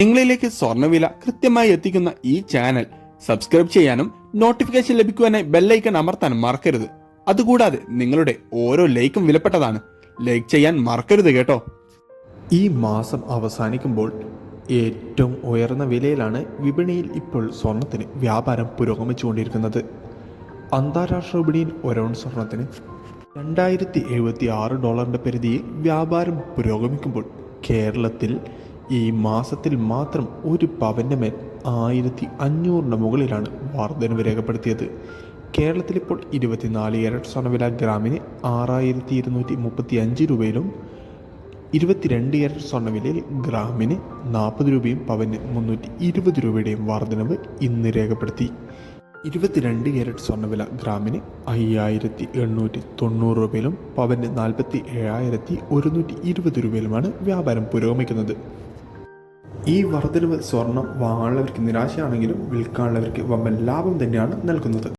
നിങ്ങളിലേക്ക് സ്വർണ്ണവില കൃത്യമായി എത്തിക്കുന്ന ഈ ചാനൽ സബ്സ്ക്രൈബ് ചെയ്യാനും നോട്ടിഫിക്കേഷൻ ലഭിക്കുവാനായി ബെല്ലൈക്കൺ അമർത്താനും മറക്കരുത്. അതുകൂടാതെ നിങ്ങളുടെ ഓരോ ലൈക്കും വിലപ്പെട്ടതാണ്. ലൈക്ക് ചെയ്യാൻ മറക്കരുത് കേട്ടോ. ഈ മാസം അവസാനിക്കുമ്പോൾ ഏറ്റവും ഉയർന്ന വിലയിലാണ് വിപണിയിൽ ഇപ്പോൾ സ്വർണത്തിന് വ്യാപാരം പുരോഗമിച്ചുകൊണ്ടിരിക്കുന്നത്. അന്താരാഷ്ട്ര വിപണിയിൽ ഒരൗൺസ് സ്വർണത്തിന് $2076 പരിധിയിൽ വ്യാപാരം പുരോഗമിക്കുമ്പോൾ കേരളത്തിൽ ഈ മാസത്തിൽ മാത്രം ഒരു പവൻ്റെ മേൽ 1500 മുകളിലാണ് വർധനവ് രേഖപ്പെടുത്തിയത്. കേരളത്തിൽ ഇപ്പോൾ 24 ക്യാരറ്റ് സ്വർണ്ണവില ഗ്രാമിന് 6235 രൂപയിലും 22 ക്യാരറ്റ് സ്വർണ്ണവിലയിൽ ഗ്രാമിന് 40 രൂപയും പവന് 320 രൂപയുടെയും വർധനവ് ഇന്ന് രേഖപ്പെടുത്തി. 22 ക്യാരറ്റ് സ്വർണ്ണവില ഗ്രാമിന് 5890 രൂപയിലും പവന് 47,120 രൂപയിലുമാണ് വ്യാപാരം പുരോഗമിക്കുന്നത്. ഈ വർധനവ് സ്വർണം വാങ്ങാനുള്ളവർക്ക് നിരാശയാണെങ്കിലും വിൽക്കാനുള്ളവർക്ക് വമ്പൻ ലാഭം തന്നെയാണ് നൽകുന്നത്.